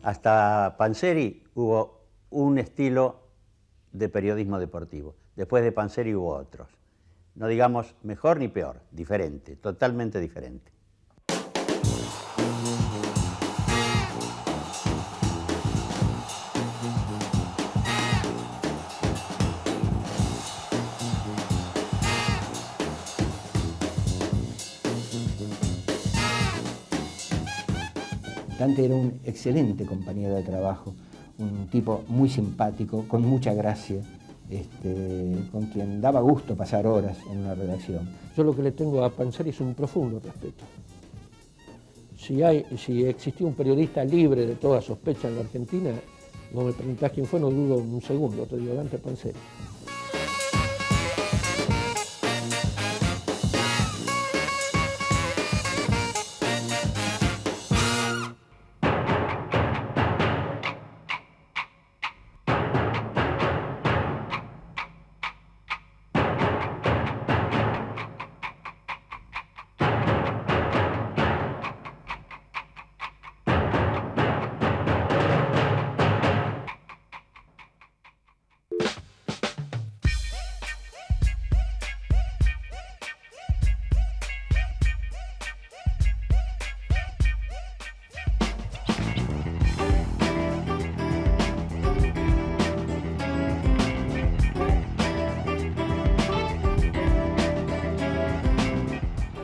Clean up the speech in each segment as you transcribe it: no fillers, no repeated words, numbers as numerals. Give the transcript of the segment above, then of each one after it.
Hasta Panzeri hubo un estilo de periodismo deportivo. Después de Panzeri hubo otros. No digamos mejor ni peor, diferente, totalmente diferente. Dante era un excelente compañero de trabajo, un tipo muy simpático, con mucha gracia, con quien daba gusto pasar horas en una redacción. Yo lo que le tengo a Panzeri es un profundo respeto. Si existió un periodista libre de toda sospecha en la Argentina, no me preguntás quién fue, no dudo un segundo, te digo, Dante Panzeri.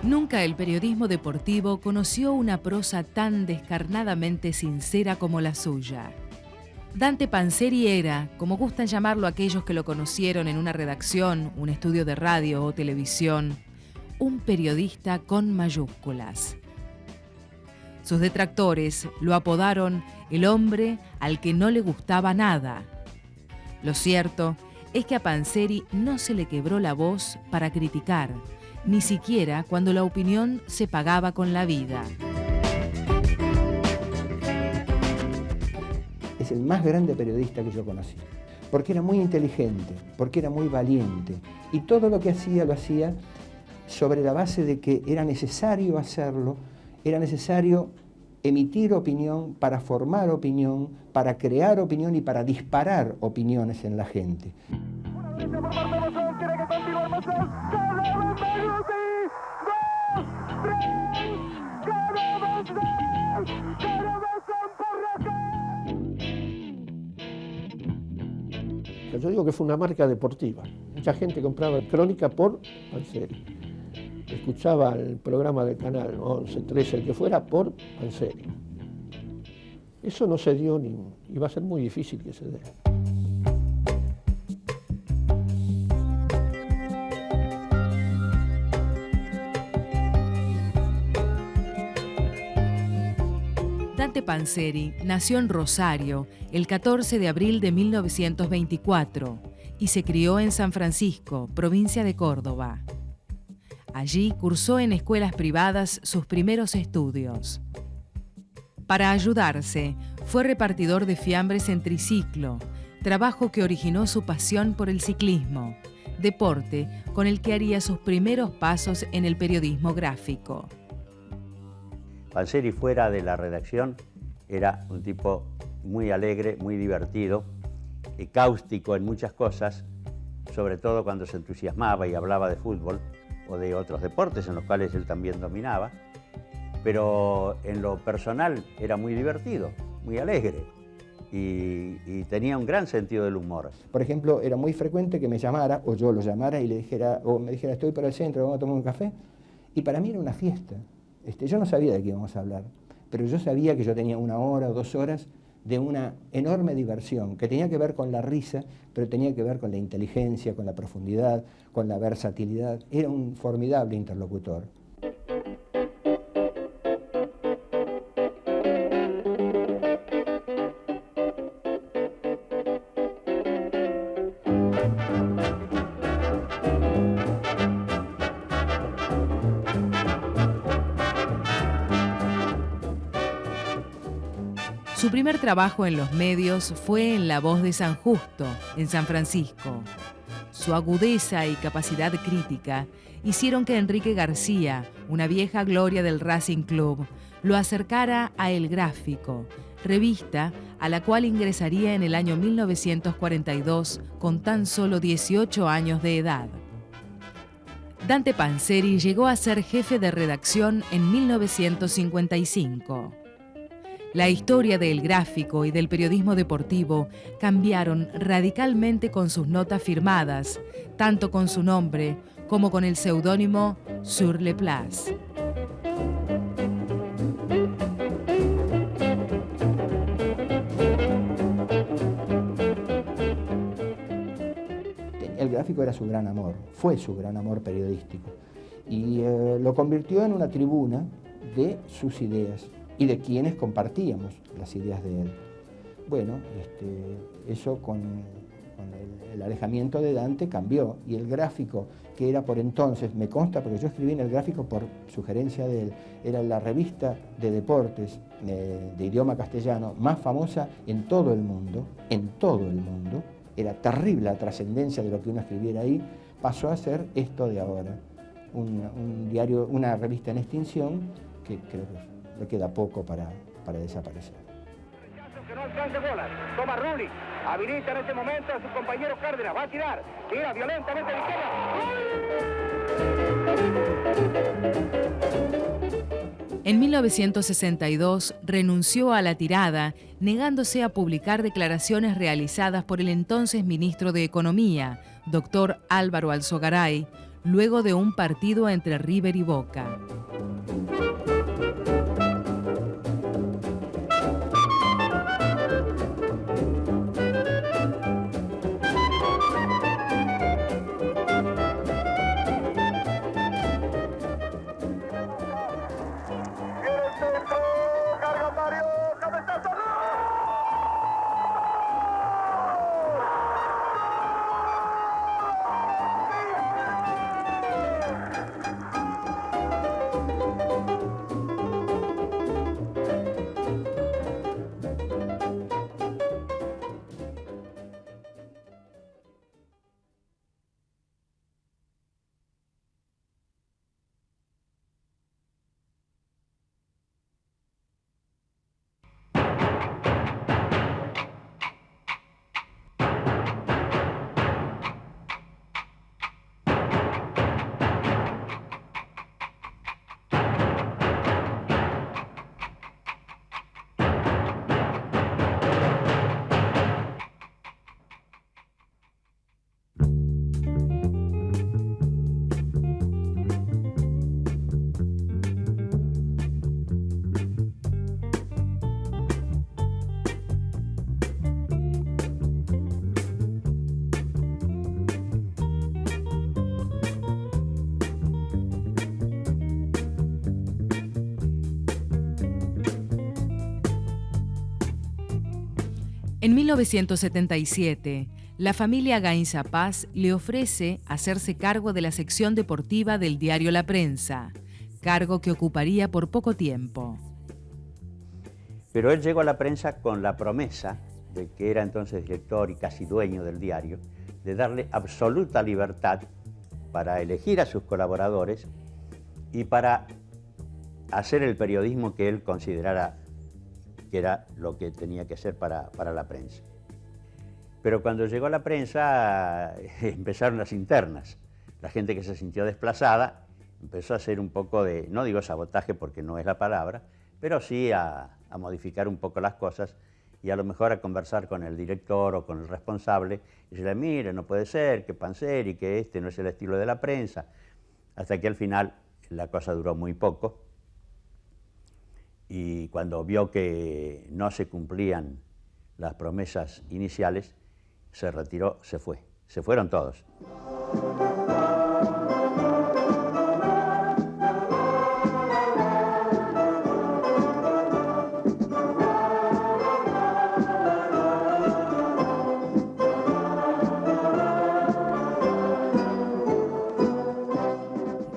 Nunca el periodismo deportivo conoció una prosa tan descarnadamente sincera como la suya. Dante Panzeri era, como gustan llamarlo aquellos que lo conocieron en una redacción, un estudio de radio o televisión, un periodista con mayúsculas. Sus detractores lo apodaron el hombre al que no le gustaba nada. Lo cierto es que a Panzeri no se le quebró la voz para criticar, ni siquiera cuando la opinión se pagaba con la vida. Es el más grande periodista que yo conocí, porque era muy inteligente, porque era muy valiente, y todo lo que hacía lo hacía sobre la base de que era necesario hacerlo, era necesario emitir opinión para formar opinión, para crear opinión y para disparar opiniones en la gente. Yo digo que fue una marca deportiva. Mucha gente compraba Crónica por Panzeri. Escuchaba el programa del canal 11, 13, el que fuera, por Panzeri. Eso no se dio y va a ser muy difícil que se dé. Dante Panzeri nació en Rosario el 14 de abril de 1924 y se crió en San Francisco, provincia de Córdoba. Allí cursó en escuelas privadas sus primeros estudios. Para ayudarse, fue repartidor de fiambres en triciclo, trabajo que originó su pasión por el ciclismo, deporte con el que haría sus primeros pasos en el periodismo gráfico. Panzeri fuera de la redacción era un tipo muy alegre, muy divertido, cáustico en muchas cosas, sobre todo cuando se entusiasmaba y hablaba de fútbol o de otros deportes en los cuales él también dominaba, pero en lo personal era muy divertido, muy alegre y tenía un gran sentido del humor. Por ejemplo, era muy frecuente que me llamara, o yo lo llamara y le dijera, o me dijera, estoy por el centro, vamos a tomar un café, y para mí era una fiesta. Yo no sabía de qué íbamos a hablar, pero yo sabía que yo tenía 1 hora o 2 horas de una enorme diversión, que tenía que ver con la risa, pero tenía que ver con la inteligencia, con la profundidad, con la versatilidad. Era un formidable interlocutor. Su primer trabajo en los medios fue en La Voz de San Justo, en San Francisco. Su agudeza y capacidad crítica hicieron que Enrique García, una vieja gloria del Racing Club, lo acercara a El Gráfico, revista a la cual ingresaría en el año 1942 con tan solo 18 años de edad. Dante Panzeri llegó a ser jefe de redacción en 1955. La historia de El Gráfico y del periodismo deportivo cambiaron radicalmente con sus notas firmadas, tanto con su nombre como con el seudónimo Sur le Place. El Gráfico era su gran amor, fue su gran amor periodístico, y lo convirtió en una tribuna de sus ideas y de quienes compartíamos las ideas de él. Bueno, eso con el alejamiento de Dante cambió, y El Gráfico, que era por entonces, me consta porque yo escribí en El Gráfico por sugerencia de él, era la revista de deportes de idioma castellano más famosa en todo el mundo, era terrible la trascendencia de lo que uno escribiera ahí, pasó a ser esto de ahora, un diario, una revista en extinción que creo que le queda poco para desaparecer. Que no alcance bolas, toma Rulli, habilita en este momento a su compañero Cárdenas, va a tirar, tira violentamente a la izquierda. En 1962 renunció a la tirada, negándose a publicar declaraciones realizadas por el entonces ministro de Economía, doctor Álvaro Alzogaray, luego de un partido entre River y Boca. En 1977, la familia Gainza Paz le ofrece hacerse cargo de la sección deportiva del diario La Prensa, cargo que ocuparía por poco tiempo. Pero él llegó a La Prensa con la promesa de que era entonces director y casi dueño del diario, de darle absoluta libertad para elegir a sus colaboradores y para hacer el periodismo que él considerara que era lo que tenía que ser para la prensa. Pero cuando llegó a La Prensa empezaron las internas. La gente que se sintió desplazada empezó a hacer un poco de, no digo sabotaje porque no es la palabra, pero sí a modificar un poco las cosas y a lo mejor a conversar con el director o con el responsable y decirle, mire, no puede ser, que Panzeri, que este no es el estilo de La Prensa, hasta que al final la cosa duró muy poco. Y cuando vio que no se cumplían las promesas iniciales, se retiró, se fue. Se fueron todos.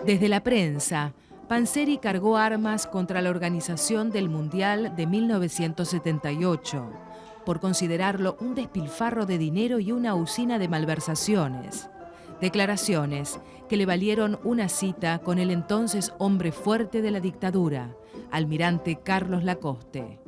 Desde La Prensa, Panzeri cargó armas contra la organización del Mundial de 1978, por considerarlo un despilfarro de dinero y una usina de malversaciones. Declaraciones que le valieron una cita con el entonces hombre fuerte de la dictadura, almirante Carlos Lacoste.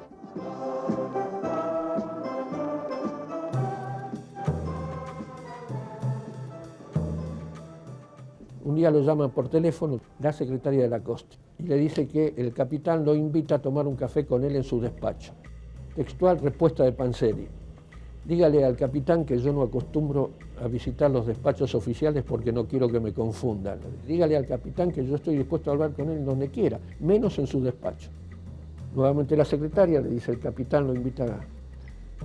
Un día lo llaman por teléfono la secretaria de Lacoste y le dice que el capitán lo invita a tomar un café con él en su despacho. Textual respuesta de Panzeri: dígale al capitán que yo no acostumbro a visitar los despachos oficiales porque no quiero que me confundan. Dígale al capitán que yo estoy dispuesto a hablar con él donde quiera, menos en su despacho. Nuevamente la secretaria le dice: el capitán lo invita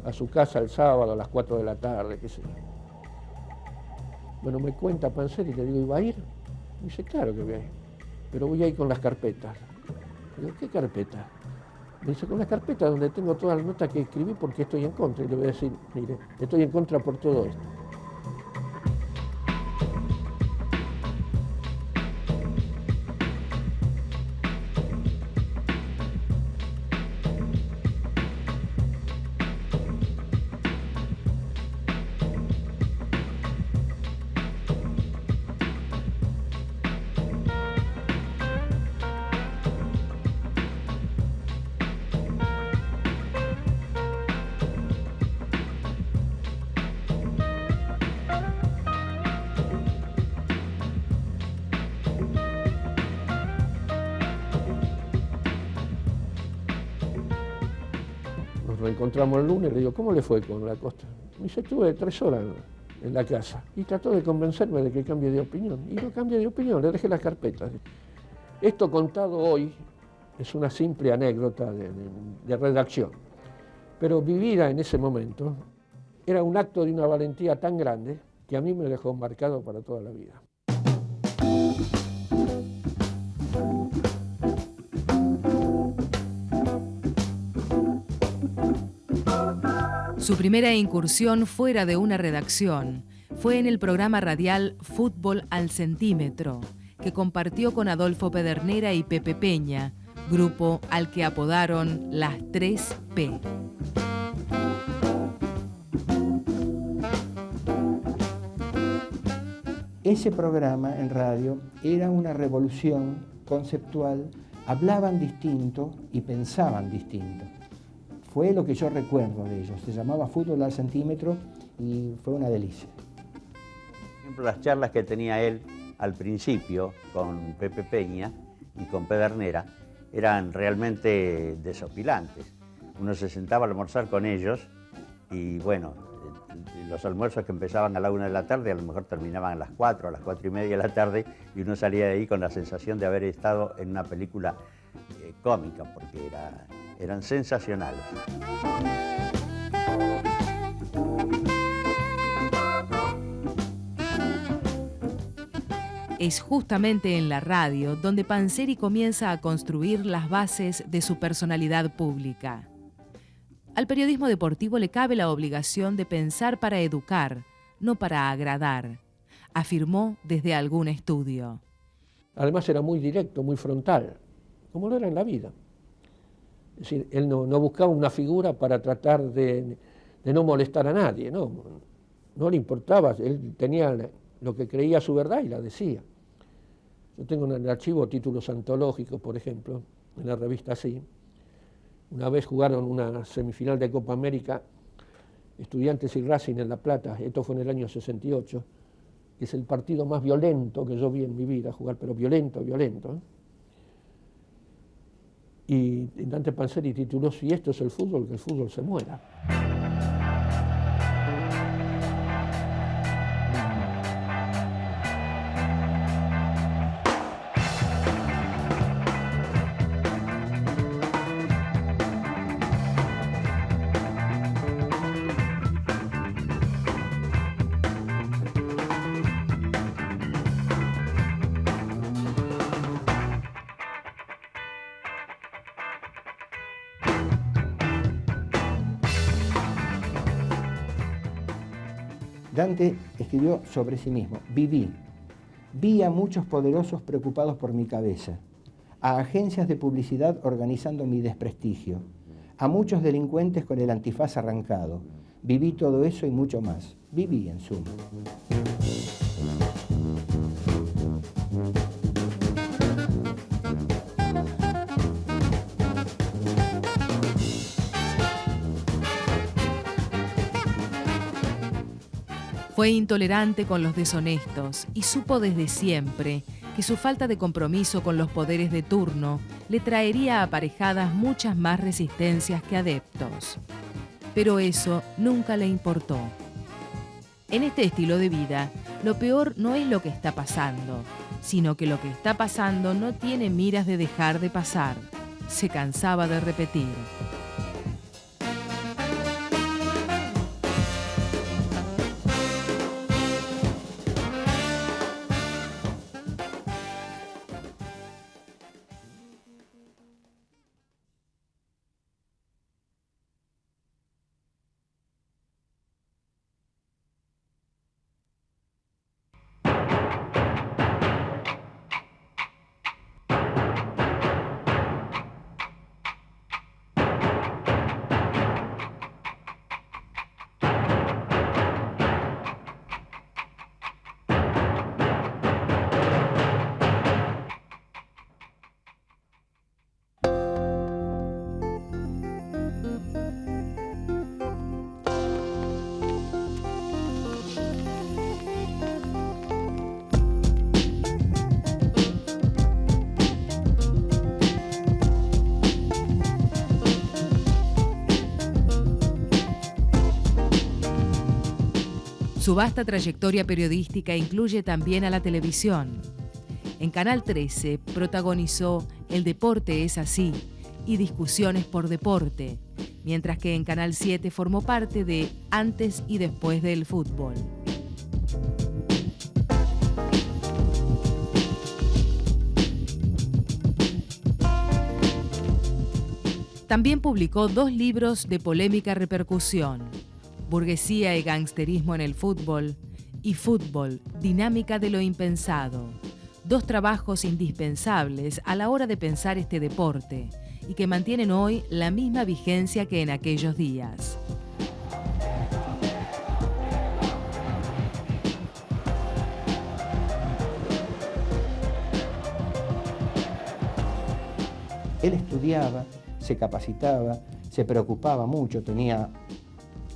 a su casa el sábado a las 4 de la tarde, qué sé yo. Bueno, me cuenta Panzeri y le digo: ¿y va a ir? Me dice: claro que voy a ir, pero voy a ir con las carpetas. Le digo: ¿qué carpeta? Me dice: con las carpetas donde tengo todas las notas que escribí porque estoy en contra. Y le voy a decir: mire, estoy en contra por todo esto. Nos reencontramos el lunes, le digo: ¿cómo le fue con Lacoste? Me dice: estuve 3 horas en la casa y trató de convencerme de que cambie de opinión. Y no cambié de opinión, le dejé las carpetas. Esto contado hoy es una simple anécdota de redacción, pero vivida en ese momento era un acto de una valentía tan grande que a mí me dejó marcado para toda la vida. Su primera incursión fuera de una redacción fue en el programa radial Fútbol al Centímetro, que compartió con Adolfo Pedernera y Pepe Peña, grupo al que apodaron las 3P. Ese programa en radio era una revolución conceptual, hablaban distinto y pensaban distinto. Fue lo que yo recuerdo de ellos. Se llamaba Fútbol al Centímetro y fue una delicia. Por ejemplo, las charlas que tenía él al principio con Pepe Peña y con Pedernera eran realmente desopilantes. Uno se sentaba a almorzar con ellos y bueno, los almuerzos que empezaban a la 1 de la tarde a lo mejor terminaban a las 4, a las 4:30 de la tarde y uno salía de ahí con la sensación de haber estado en una película cómica porque eran sensacionales. Es justamente en la radio donde Panzeri comienza a construir las bases de su personalidad pública. Al periodismo deportivo le cabe la obligación de pensar para educar, no para agradar, afirmó desde algún estudio. Además era muy directo, muy frontal, como lo era en la vida. Es decir, él no buscaba una figura para tratar de no molestar a nadie, no le importaba, él tenía lo que creía su verdad y la decía. Yo tengo en el archivo títulos antológicos, por ejemplo, en la revista Sí. Una vez jugaron una semifinal de Copa América, Estudiantes y Racing en La Plata, esto fue en el año 68, que es el partido más violento que yo vi en mi vida jugar, pero violento. Y Dante Panzeri tituló: si esto es el fútbol, que el fútbol se muera. Dante escribió sobre sí mismo: vi a muchos poderosos preocupados por mi cabeza, a agencias de publicidad organizando mi desprestigio, a muchos delincuentes con el antifaz arrancado. Viví todo eso y mucho más. Viví, en suma. Fue intolerante con los deshonestos y supo desde siempre que su falta de compromiso con los poderes de turno le traería aparejadas muchas más resistencias que adeptos. Pero eso nunca le importó. En este estilo de vida, lo peor no es lo que está pasando, sino que lo que está pasando no tiene miras de dejar de pasar. Se cansaba de repetir. Su vasta trayectoria periodística incluye también a la televisión. En Canal 13 protagonizó El deporte es así y Discusiones por deporte, mientras que en Canal 7 formó parte de Antes y después del fútbol. También publicó 2 libros de polémica repercusión: Burguesía y gangsterismo en el fútbol y Fútbol, dinámica de lo impensado. 2 trabajos indispensables a la hora de pensar este deporte y que mantienen hoy la misma vigencia que en aquellos días. Él estudiaba, se capacitaba, se preocupaba mucho, tenía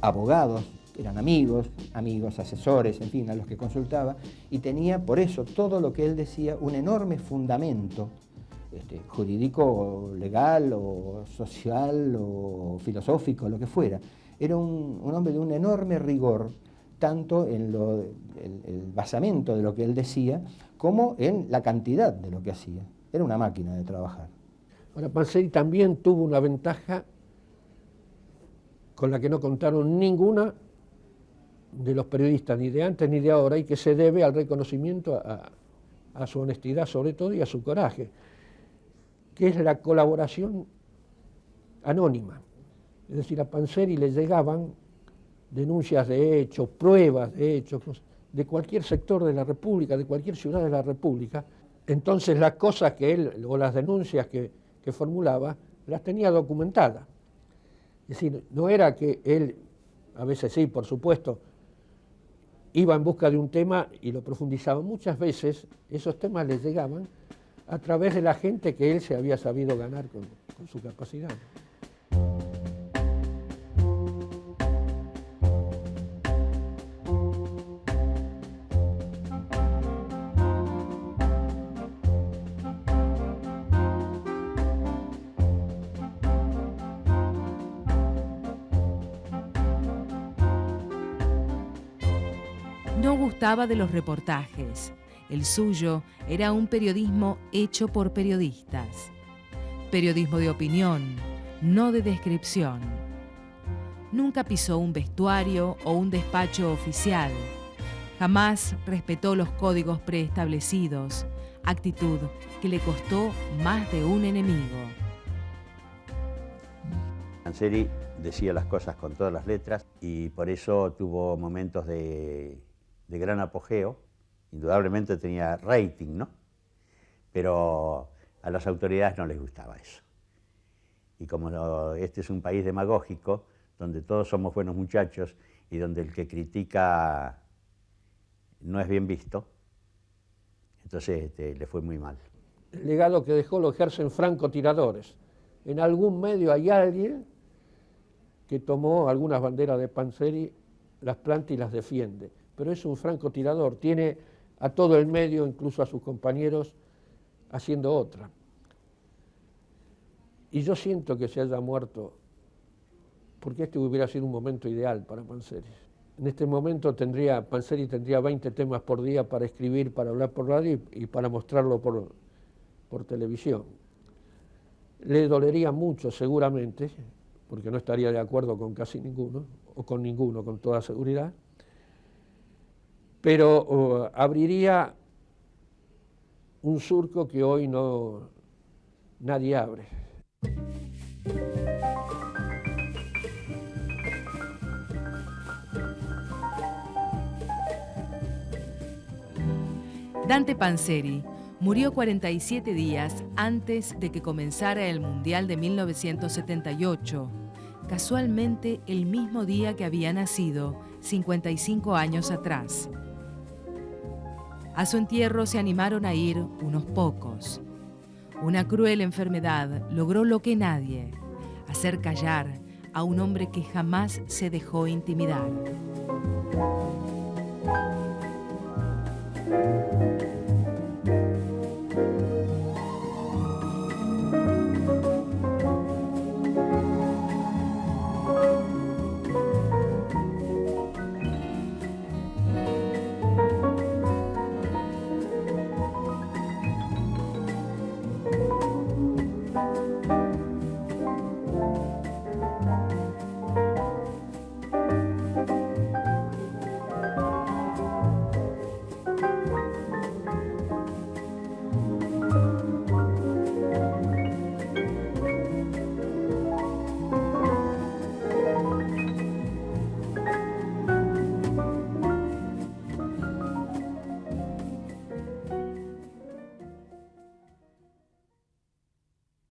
abogados, eran amigos, asesores, en fin, a los que consultaba, y tenía por eso todo lo que él decía un enorme fundamento jurídico, legal o social o filosófico, lo que fuera. Era un hombre de un enorme rigor, tanto en el basamento de lo que él decía, como en la cantidad de lo que hacía. Era una máquina de trabajar. Ahora, Panzeri también tuvo una ventaja con la que no contaron ninguna de los periodistas, ni de antes ni de ahora, y que se debe al reconocimiento a su honestidad sobre todo y a su coraje, que es la colaboración anónima. Es decir, a Panzeri le llegaban denuncias de hechos, pruebas de hechos, de cualquier sector de la República, de cualquier ciudad de la República. Entonces las cosas que él, o las denuncias que formulaba, las tenía documentadas. Es decir, no era que él, a veces sí, por supuesto, iba en busca de un tema y lo profundizaba. Muchas veces esos temas le llegaban a través de la gente que él se había sabido ganar con su capacidad. No gustaba de los reportajes. El suyo era un periodismo hecho por periodistas. Periodismo de opinión, no de descripción. Nunca pisó un vestuario o un despacho oficial. Jamás respetó los códigos preestablecidos, actitud que le costó más de un enemigo. Panzeri decía las cosas con todas las letras y por eso tuvo momentos de gran apogeo. Indudablemente tenía rating, ¿no? Pero a las autoridades no les gustaba eso. Y como este es un país demagógico, donde todos somos buenos muchachos y donde el que critica no es bien visto, entonces le fue muy mal. El legado que dejó lo ejercen francotiradores. En algún medio hay alguien que tomó algunas banderas de Panzeri, las planta y las defiende. pero es un francotirador, tiene a todo el medio, incluso a sus compañeros, haciendo otra. Y yo siento que se haya muerto, porque este hubiera sido un momento ideal para Panzeri. En este momento Panzeri tendría 20 temas por día para escribir, para hablar por radio y para mostrarlo por televisión. Le dolería mucho, seguramente, porque no estaría de acuerdo con casi ninguno, o con ninguno, con toda seguridad, pero abriría un surco que hoy nadie abre. Dante Panzeri murió 47 días antes de que comenzara el Mundial de 1978, casualmente el mismo día que había nacido, 55 años atrás. A su entierro se animaron a ir unos pocos. Una cruel enfermedad logró lo que nadie, hacer callar a un hombre que jamás se dejó intimidar.